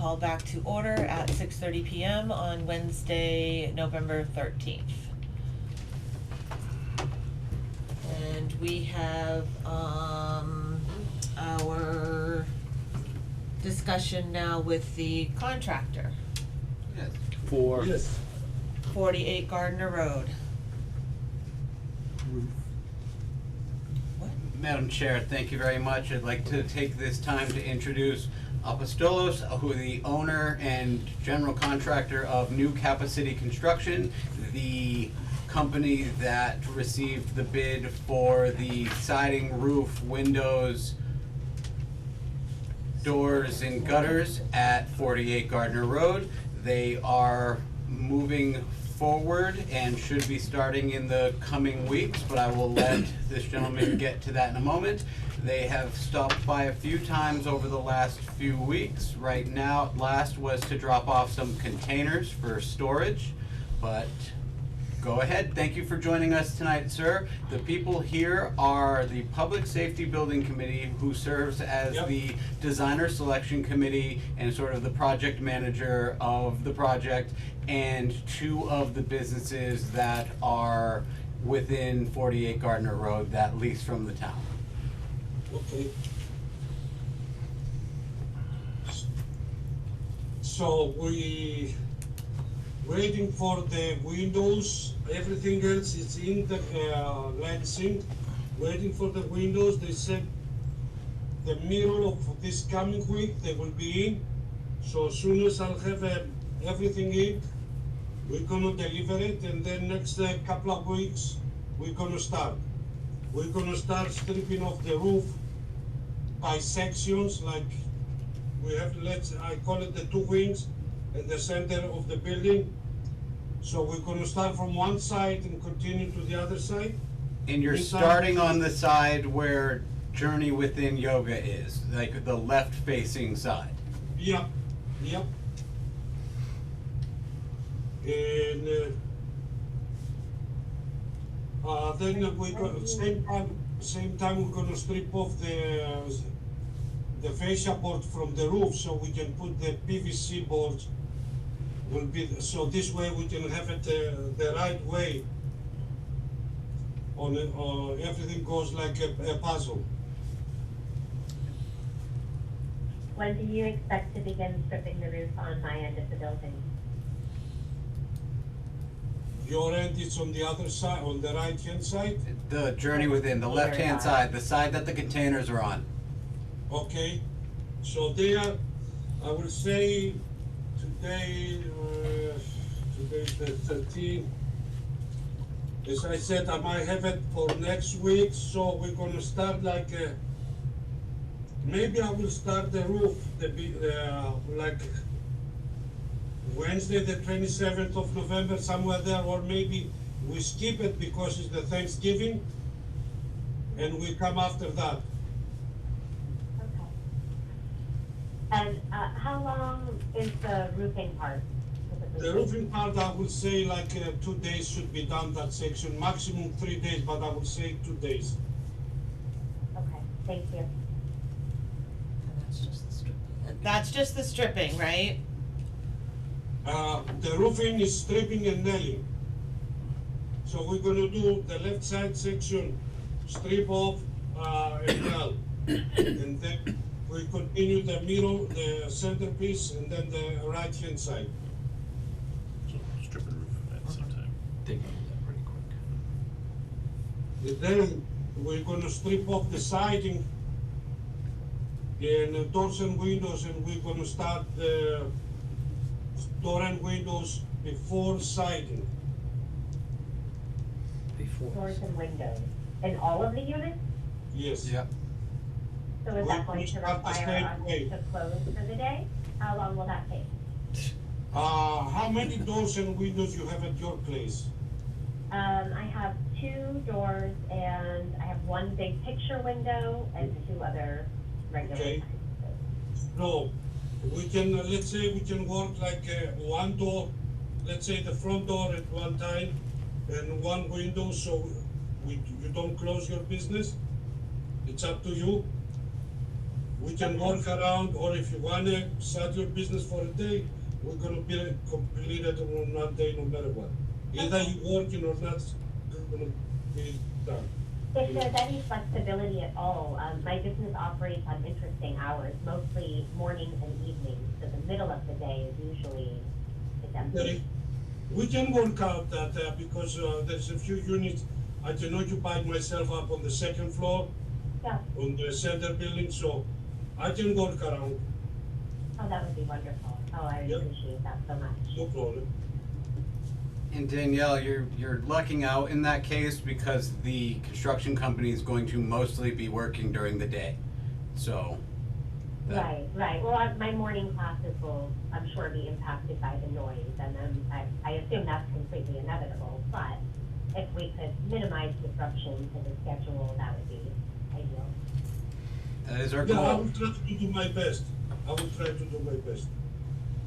call back to order at 6:30 PM on Wednesday, November 13th. And we have, our discussion now with the contractor, Yes. For Yes. 48 Gardner Road. What? Madam Chair, thank you very much. I'd like to take this time to introduce Apostolos, who is the owner and general contractor of New Kappa City Construction, the company that received the bid for the siding, roof, windows, doors, and gutters at 48 Gardner Road. They are moving forward and should be starting in the coming weeks, but I will let this gentleman get to that in a moment. They have stopped by a few times over the last few weeks. Right now, last was to drop off some containers for storage, but go ahead. Thank you for joining us tonight, sir. The people here are the Public Safety Building Committee, who serves as Yep. the designer selection committee and sort of the project manager of the project, and two of the businesses that are within 48 Gardner Road that lease from the town. Okay. So we waiting for the windows, everything else is in the lancing. Waiting for the windows, they said the middle of this coming week they will be in. So as soon as I'll have everything in, we're gonna deliver it, and then next couple of weeks, we're gonna start. We're gonna start stripping off the roof by sections, like we have, I call it the two wings in the center of the building. So we're gonna start from one side and continue to the other side. And you're Inside. starting on the side where Journey Within Yoga is, like the left-facing side. Yep, yep. And then we go, same time we're gonna strip off the fascia board from the roof, so we can put the PVC boards will be, so this way we can have it the right way. Everything goes like a puzzle. When do you expect to begin stripping the roof on my end of the building? Your end is on the other side, on the right hand side. The Journey Within, the left-hand side, the side that the containers are on. Okay, so there, I will say today, today's the 13th. As I said, I might have it for next week, so we're gonna start like, maybe I will start the roof, like Wednesday, the 27th of November, somewhere there, or maybe we skip it because it's the Thanksgiving, and we come after that. Okay. And how long is the roofing part? The roofing part, I would say like 2 days should be done, that section, maximum 3 days, but I would say 2 days. Okay, thank you. That's just the stripping, right? The roofing is stripping and nailing. So we're gonna do the left side section, strip off and nail. And then we continue the middle, the centerpiece, and then the right hand side. So strip and roof at the same time. They can do that pretty quick. And then we're gonna strip off the siding and doors and windows, and we're gonna start the door and windows before siding. Before. Doors and windows. In all of the units? Yes. Yep. So is that going to Start the require same us way. to close for the day? How long will that take? How many doors and windows you have at your place? I have 2 doors and I have 1 big picture window and 2 other regular Okay. sized No, we can, let's say we can work like one door, let's say the front door at one time and one window, so you don't close your business. It's up to you. We can work around, or if you wanna start your business for a day, we're gonna be completed on that day no matter what. Either you working or not, it's gonna be done. If there's any flexibility at all, my business operates on interesting hours, mostly mornings and evenings, so the middle of the day is usually, it's empty. Okay. We can work out that, because, there's a few units, I can occupy myself up on the second floor, Yeah, on the center building, so I can work around, oh, that would be wonderful. Oh, I would Yeah. appreciate that so much. no problem. And Danielle, you're lucking out in that case because the construction company is going to mostly be working during the day, so. that- Right. Well, my morning classes will, I'm sure, be impacted by the noise, and I assume that's completely inevitable, but if we could minimize disruption to the schedule, that would be ideal. That is our Yeah, I goal. will try to do my best. I will try to do my best.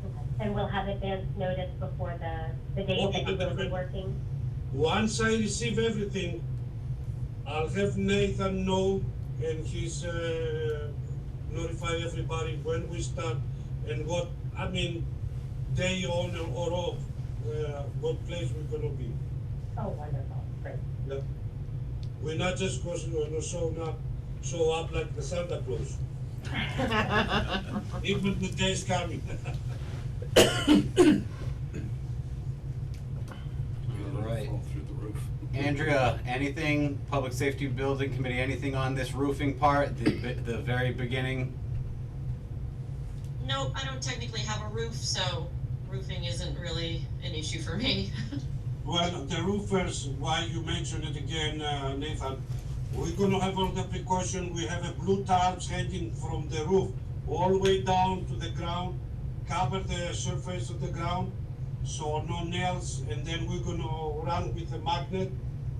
Okay. And we'll have advance notice before the days Okay, that you will be perfect. working? Once I receive everything, I'll have Nathan know, and he's, notify everybody when we start and what, I mean, day on or off, what place we're gonna be. Oh, wonderful, great. Yeah. We're not just gonna show up like the Santa Claus. Even the day's coming. Right. Fall through the roof. Andrea, anything, Public Safety Building Committee, anything on this roofing part, the very beginning? Nope, I don't technically have a roof, so roofing isn't really an issue for me. Well, the roofers, why you mention it again, Nathan, we're gonna have all the precaution, we have a blue tarps hanging from the roof all the way down to the ground, cover the surface of the ground, so no nails, and then we're gonna run with a magnet,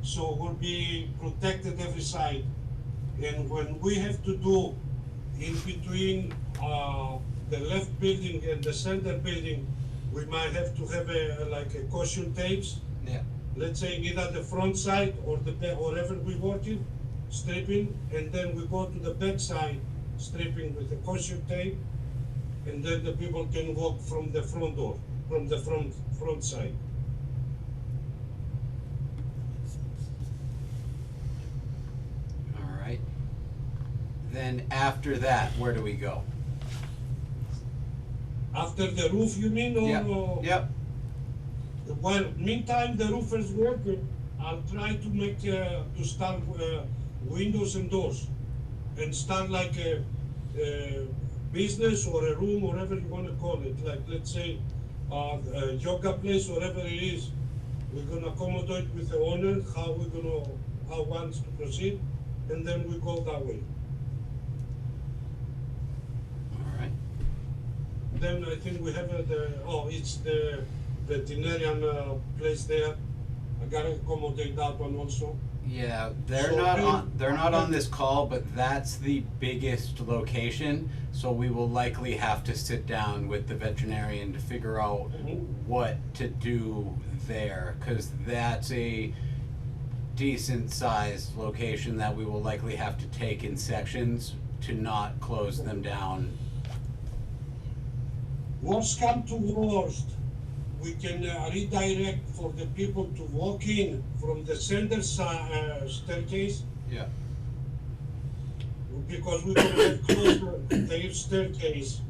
so we'll be protected every side. And when we have to do in between, the left building and the center building, we might have to have like a caution tapes. Yeah. Let's say either the front side or the back, wherever we working, stripping, and then we go to the back side, stripping with the caution tape, and then the people can walk from the front door, from the front side. All right. Then after that, where do we go? After the roof, you mean, or? Yep. Well, meantime, the roofers working, I'll try to make, to start, windows and doors, and start like a business or a room, whatever you wanna call it, like, let's say, a yoga place, whatever it is. We're gonna accommodate with the owner, how wants to proceed, and then we go that way. All right. Then I think we have it's the veterinarian, place there. I gotta accommodate that one also. Yeah, So they're not on this call, but that's the biggest location, so we will likely have to sit down with the veterinarian to figure out what to do there, cause that's a decent sized location that we will likely have to take in sections to not close them down. Worst come to worst, we can redirect for the people to walk in from the center staircase, Yeah. because we're gonna have closed their staircase,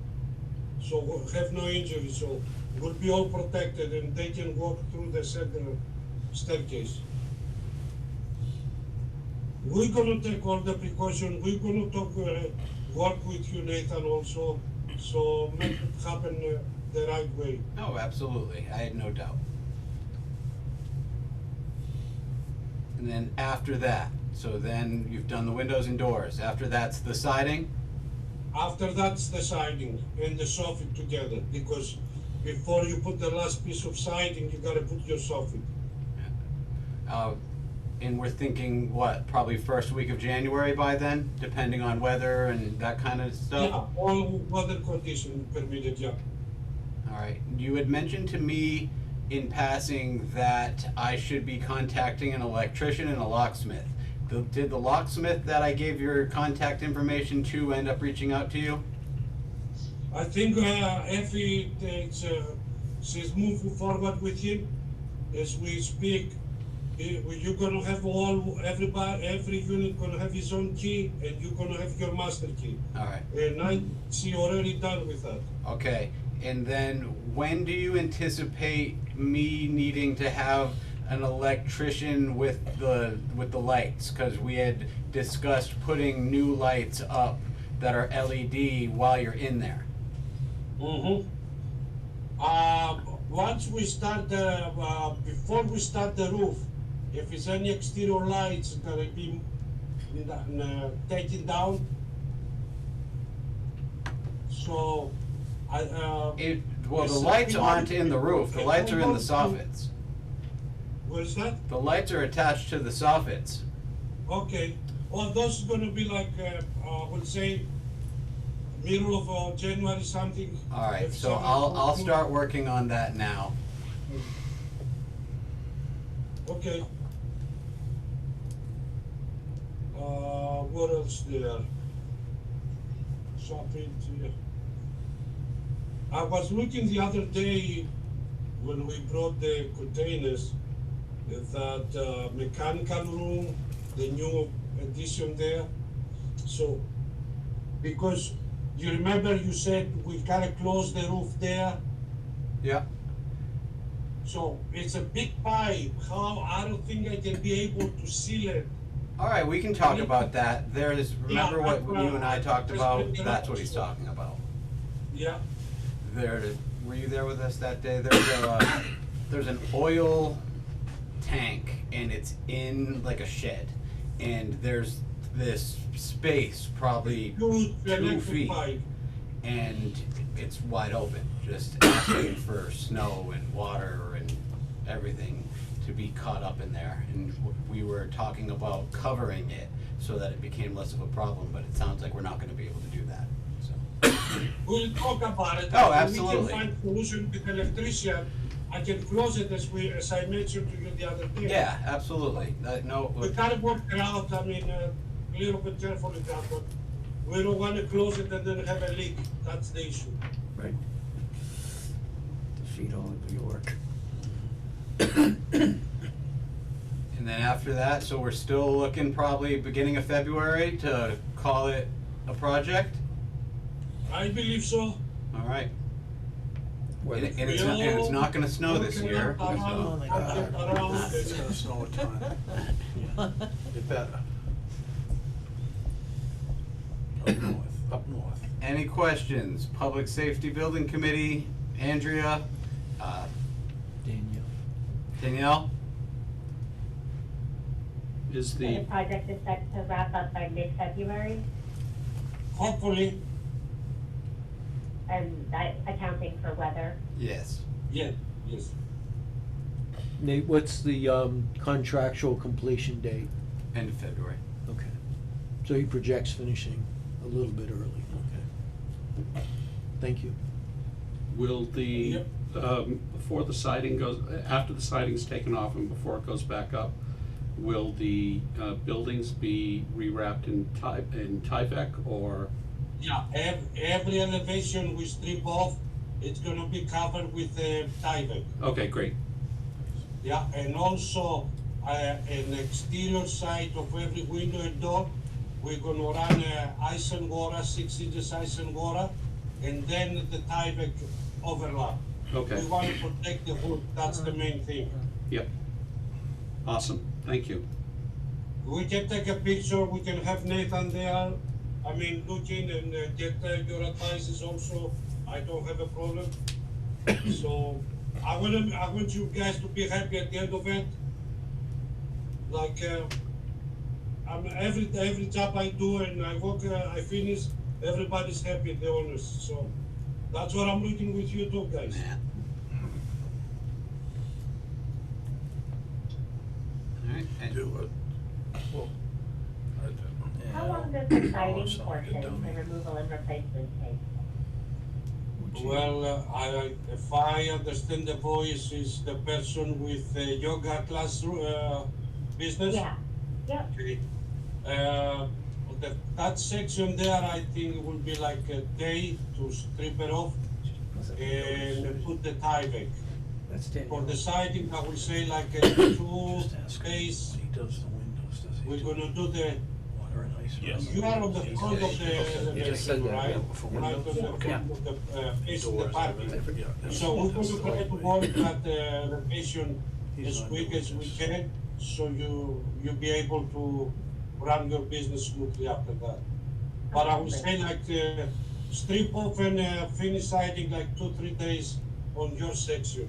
so we'll have no injury, so we'll be all protected and they can walk through the center staircase. We're gonna take all the precaution, we're gonna work with you, Nathan, also, so make it happen the right way. Oh, absolutely, I had no doubt. And then after that, so then you've done the windows and doors, after that's the siding? After that's the siding and the soffit together, because before you put the last piece of siding, you gotta put your soffit. And we're thinking, what, probably first week of January by then, depending on weather and that kind of stuff? Yeah, all weather condition permitted, yeah. Alright, you had mentioned to me in passing that I should be contacting an electrician and a locksmith. Did the locksmith that I gave your contact information to end up reaching out to you? I think Effie takes, she's moving forward with him as we speak. You're gonna have every unit gonna have his own key, and you're gonna have your master key. All right. And she already done with that. Okay, and then when do you anticipate me needing to have an electrician with the lights? Cause we had discussed putting new lights up that are LED while you're in there. Mm-hmm. Once we start before we start the roof, if it's any exterior lights gonna be taken down. So, Well, the Yes, lights we aren't want- in the roof, the lights are in the Okay. soffits. what is that? The lights are attached to the soffits. Okay, well, those is gonna be like, I would say, middle of January something. Alright, If so someone I'll could- start working on that now. Okay. What else there? Shopping. I was looking the other day when we brought the containers, that mechanical room, the new addition there. So, because you remember you said we gotta close the roof there? Yeah. So it's a big pipe. How, I don't think I can be able to seal it. Alright, we can talk about that. Remember Yeah, what but, you and I talked just about? bring it That's up, what he's so- talking about. Yeah. Were you there with us that day? There's an oil tank and it's in like a shed. And there's this space, probably Huge 2 electric feet, pipe. and it's wide open, just asking for snow and water and everything to be caught up in there. And we were talking about covering it so that it became less of a problem, but it sounds like we're not gonna be able to do that, so. We'll talk about it. Oh, We absolutely. can find solution with electrician. I can close it as I mentioned to you the other day. Yeah, absolutely. No, We gotta work it out, I mean, a little bit careful with that, but we don't wanna close it and then have a leak. That's the issue. Right. Defeat all of your work. and then after that, so we're still looking probably beginning of February to call it a project? I believe so. All right. Weather And it's not gonna snow this year, so. Oh my God. Around. It's gonna snow a ton. It better. Up north. Any questions? Public Safety Building Committee, Andrea, Danielle. Danielle? Is So the the, project is set to wrap up by mid-February, Hopefully, and that accounting for weather. Yes. yeah, yes. Nate, what's the contractual completion date? End of February. Okay. So he projects finishing a little bit early, okay. Thank you. Will the, Yep. before the siding goes, after the siding's taken off and before it goes back up, will the buildings be rewrapped in Tyvek or? Yeah, every elevation we strip off, it's gonna be covered with Tyvek. Okay, great. Yeah, and also, an exterior side of every window and door, we're gonna run Isengora, 6 inches Isengora, and then the Tyvek overlap. Okay, We wanna protect the hood, that's the main thing. yep. Awesome, thank you. We can take a picture, we can have Nathan there, I mean, looking and get your advices also, I don't have a problem. So, I want you guys to be happy at the end of it. Like, every job I do and I work, I finish, everybody's happy, the owners, so that's what I'm looking with you too, guys. Alright, and Do it. Well, I don't. How long does the Oh, siding so I portion, could the donate. removal and replacement take? Well, if I understand the voice, is the person with yoga class, business? Yeah, yep, Okay. That section there, I think will be like a day to strip it off and put the tie back. That's Daniel. For the siding, I will say like 2 days, He does the windows, does he? we're gonna do the, Water and ice. Yes. you are on the front of the You just said elevation, that, right? yeah, for Right on windows. the front of the, facing the I parking. forget. So we're gonna try to work that elevation He's as not quick doing as we this. can, so you'll be able to run your business smoothly after that. But I would say like, strip off and finish siding like 2-3 days on your section.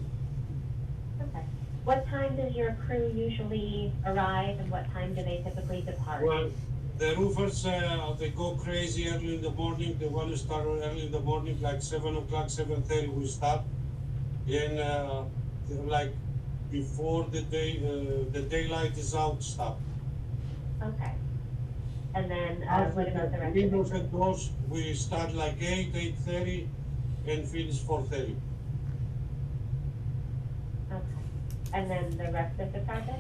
Okay. What time does your crew usually arrive and what time do they typically depart? Well, the roofers, they go crazy early in the morning. They want to start early in the morning, like 7 o'clock, 7:30 we start. And, they're like before the daylight is out, stop. Okay. And then, After what about the rest of windows it? and doors, we start like 8:30 and finish 4:30. Okay. And then the rest of the project?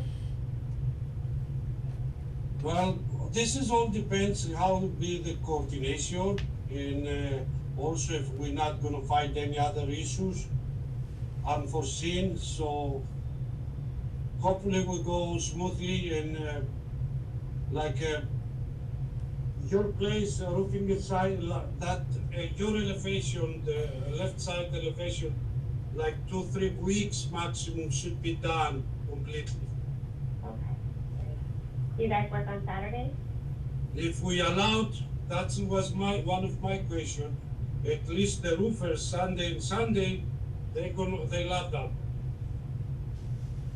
Well, this is all depends how will be the coordination and also if we're not gonna find any other issues unforeseen, so hopefully we go smoothly and like your place roofing inside that your elevation, the left side elevation, like 2-3 weeks maximum should be done completely. Okay. Do you guys work on Saturdays? If we allowed, that was one of my question. At least the roofers Sunday, they love that.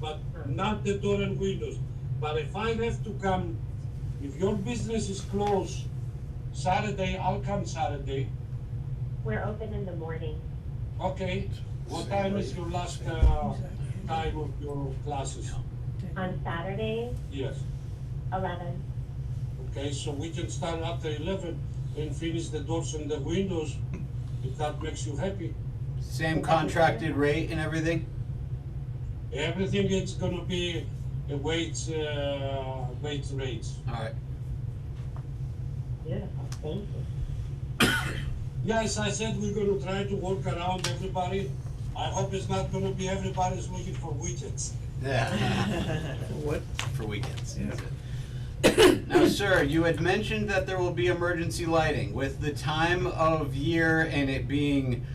But not the door and windows. But if I have to come, if your business is closed Saturday, I'll come Saturday. We're open in the morning. Okay, what time is your last time of your classes? On Saturdays, Yes, 11. okay, so we can start after 11 and finish the doors and the windows, if that makes you happy. Same contracted rate and everything? Everything is gonna be a weights rates. Alright, Beautiful, thank you. Yes, I said we're gonna try to work around everybody. I hope it's not gonna be everybody's looking for widgets. yeah, What? for weekends. Yeah. Now, sir, you had mentioned that there will be emergency lighting. With the time of year and it being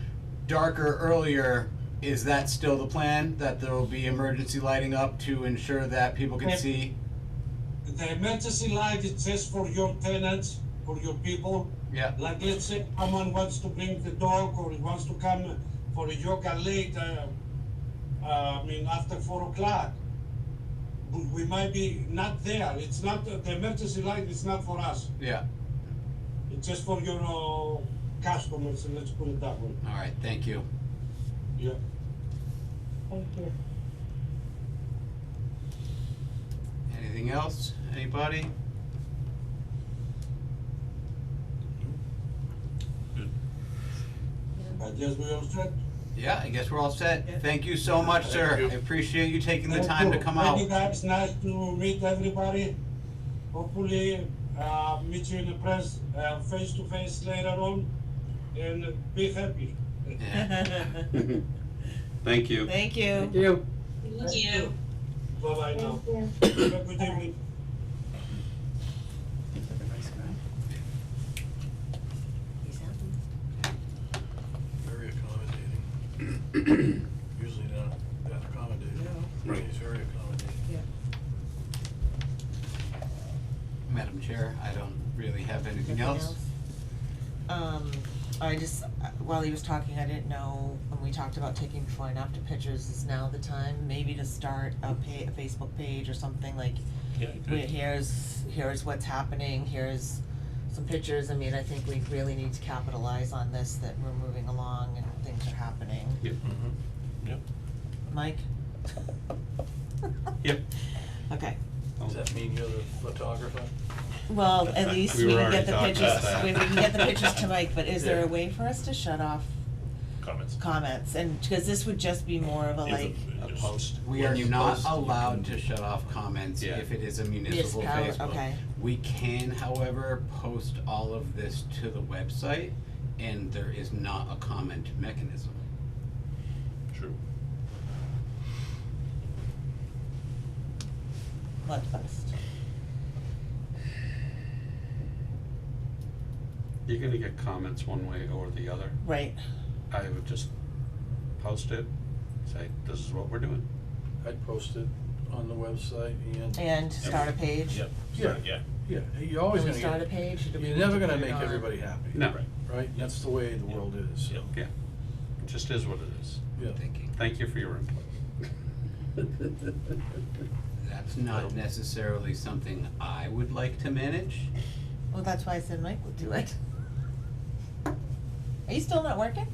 darker earlier, is that still the plan? That there will be emergency lighting up to ensure that people can Yeah. see? The emergency light is just for your tenants, for your people. Yeah, Like, let's say someone wants to bring the dog or he wants to come for a yoga late, after 4 o'clock. We might be not there. It's not, the emergency light is not for us. yeah. It's just for your customers, let's put it that way. Alright, thank you. Yeah. Thank you. Anything else? Anybody? I guess we all set. Yeah, I guess we're all set. Yeah. Thank you so much, sir. you. I appreciate you taking the Thank time to you. come Thank out. you guys, nice to meet everybody. Hopefully, meet you in the press, face to face later on, and be happy. Yeah. Thank you. Thank you. You. Thank you. Bye-bye now. Thank you. Have a good evening. Very accommodating. Usually not that accommodating. Right. He's very accommodating. Madam Chair, I don't really have anything else. I just, while he was talking, I didn't know, when we talked about taking before and after pictures, is now the time maybe to start a Facebook page or something, like, Yeah, good. here's what's happening, here's some pictures. I mean, I think we really need to capitalize on this, that we're moving along and things are happening. Yep. Mm-hmm. Yep. Mike? Yep. Okay, Does that mean you're the photographer? well, at least We we were can get already the talking pictures, about that. we can get the pictures to Mike, but is there Yeah. a way for us to shut off Comments. comments? And, cause this would just be more of a like, A Just- post? We are When you not post, you allowed can- to shut off comments Yeah. if it is a municipal municipality, Facebook. okay, We can, however, post all of this to the website, and there is not a comment mechanism. True. What's best? You're gonna get comments one way or the other. Right, I would just post it, say, this is what we're doing. I'd post it on the website and. and start a page? Yep, Yeah. yeah. Yeah, you're always Can we gonna start a get, page? Do we you're need never to gonna put it make on? everybody happy. No. Right. Right? That's the way the world is, so. Yep. Yeah, it just is what it is. Yeah. Thinking. Thank you for your input. That's not necessarily something I would like to manage. Well, that's why I said Mike would do it. Are you still not working?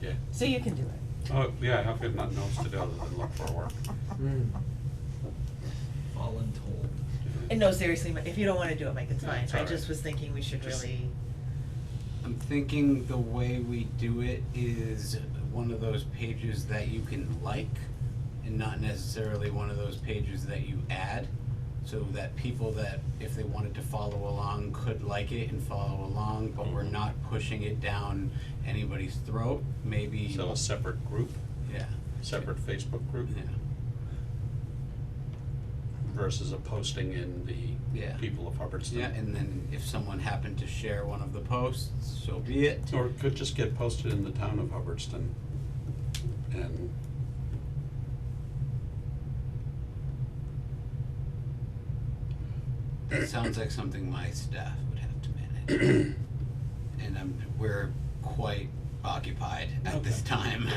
Yeah. So you can do it. Oh, yeah, I've got nothing else to do other than look for work. Voluntold. And no, seriously, Mike, if you don't wanna do it, Mike, it's No, fine. it's I all just right. was thinking we should Just- really, I'm thinking the way we do it is one of those pages that you can like, and not necessarily one of those pages that you add, so that people that, if they wanted to follow along, could like it and follow along, but we're not pushing it down anybody's throat, maybe. So a separate group, Yeah. separate Facebook group Yeah. versus a posting in the Yeah. people of Hubbardston. Yeah, and then if someone happened to share one of the posts, so be it. Or it could just get posted in the town of Hubbardston and It sounds like something my staff would have to manage. And we're quite occupied at this time.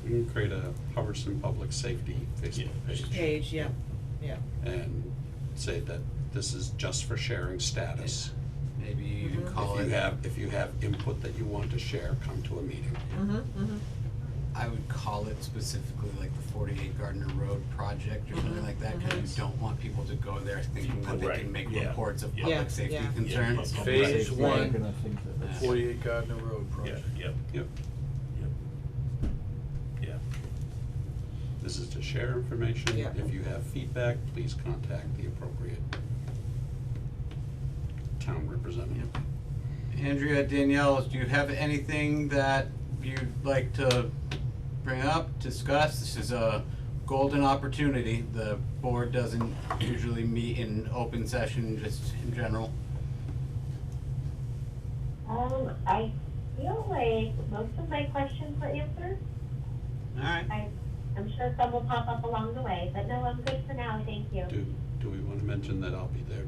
we can create a Hubbardston Public Safety Facebook page page, yeah, yeah. and say that this is just for sharing status. Maybe you Mhm. call it. If you have input that you want to share, come to a meeting. Mm-hmm. I would call it specifically like the 48 Gardner Road project or something like that, because you don't want people to go there thinking that they Right, can make yeah. reports of Yeah. public safety Yeah. concerns. Yeah. Phase Safety. one. Gonna think that Yeah. 48 Gardner Road Yeah, project. yep, Yep. yep. Yeah. This is to share information. Yeah. If you have feedback, please contact the appropriate town representative. Andrea, Danielle, do you have anything that you'd like to bring up, discuss? This is a golden opportunity. The board doesn't usually meet in open session, just in general. I feel like most of my questions were answered. Alright, I'm sure some will pop up along the way, but no, I'm good for now, thank you. Do we wanna mention that I'll be there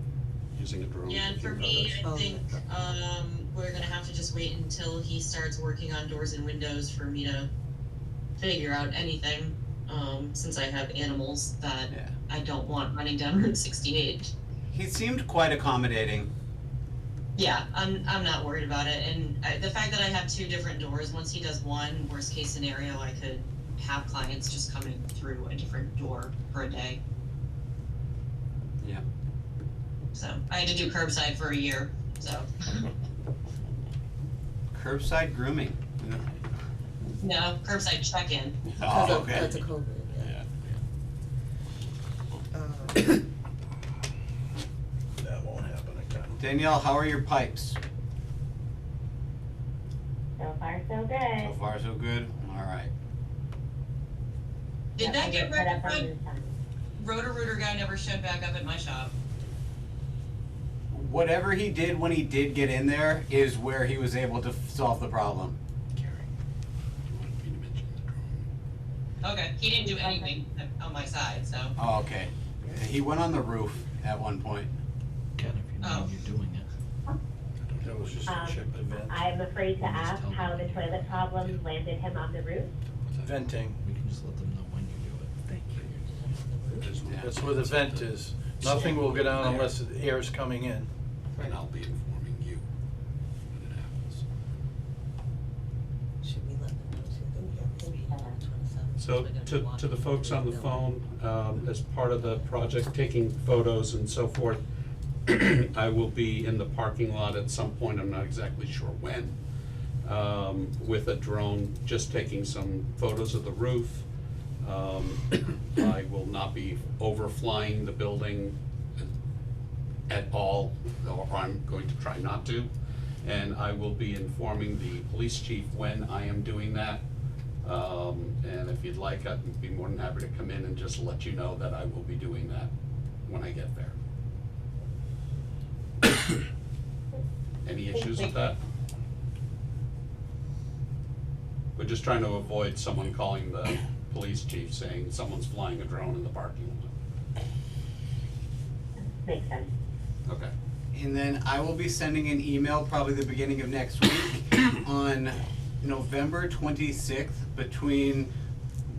using a drone? Yeah, and for taking me, photos? I Oh, think, yeah. we're gonna have to just wait until he starts working on doors and windows for me to figure out anything, since I have animals that yeah. I don't want running down Route 68. He seemed quite accommodating. Yeah, I'm not worried about it, and the fact that I have two different doors, once he does one, worst case scenario, I could have clients just coming through a different door for a day. Yeah. So, I had to do curbside for a year, so. Curbside grooming. No, curbside check-in. Oh, okay. That's a COVID, yeah. Yeah. That won't happen again. Danielle, how are your pipes? So far, so So good. far, so good? Alright. Did Yep, that I get just put up on rectified? this time. Roto-Rooter guy never showed back up at my shop. Whatever he did when he did get in there is where he was able to solve the problem. Gary, you wanted me to mention the drone? Okay, he didn't do anything on my side, so. Oh, okay. He went on the roof at one point. Ken, if you know Oh. you're doing it. That was just to check the vent. I'm afraid to Just ask tell how them. the toilet problems landed him on the roof. Venting. We can just let them know when you do it. Thank you. There's no- Yeah. That's where the vent is. Nothing will go down unless the air is coming in. And I'll be informing you when it happens. Should we let them know too that we have this meeting on the 27th? So We're gonna be to the walking folks through on the building. phone, as part of the project, taking photos and so forth, I will be in the parking lot at some point, I'm not exactly sure when, with a drone, just taking some photos of the roof. I will not be overflying the building at all, or I'm going to try not to. And I will be informing the police chief when I am doing that. And if you'd like, I'd be more than happy to come in and just let you know that I will be doing that when I get there. Any issues with that? We're just trying to avoid someone calling the police chief saying someone's flying a drone in the parking lot. Makes sense. Okay. And then I will be sending an email probably the beginning of next week on November 26th between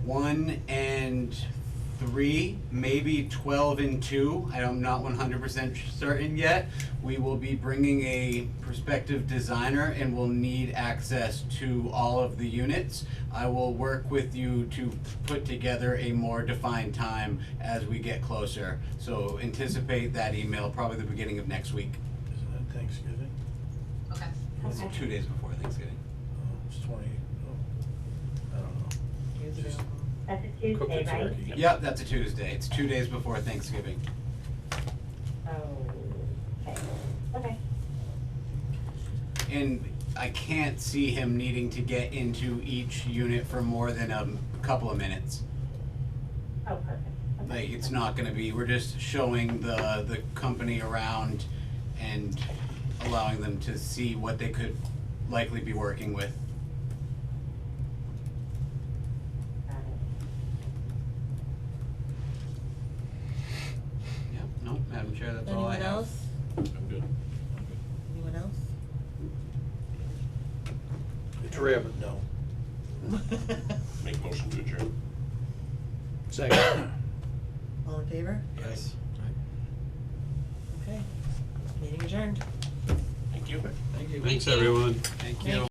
1 and 3, maybe 12 and 2. I'm not 100% certain yet. We will be bringing a prospective designer and will need access to all of the units. I will work with you to put together a more defined time as we get closer. So anticipate that email probably the beginning of next week. Isn't that Thanksgiving? Okay. It's Okay. 2 days before Thanksgiving. It's 20, I don't know. Just That's a cook the Tuesday, right? turkey. Yep, that's a Tuesday. It's 2 days before Thanksgiving. Oh, okay. Okay. And I can't see him needing to get into each unit for more than a couple of minutes. Oh, perfect. Okay. Like, it's not gonna be, we're just showing the company around and allowing them to see what they could likely be working with. Got it. Yep, no, Madam Chair, that's all I have. Anyone else? I'm good. Anyone else? It's rare, but no. Make motion to adjourn. Second. All in favor? Yes. Okay, meeting adjourned. Thank you. Thank you. Thanks, everyone. Thank you.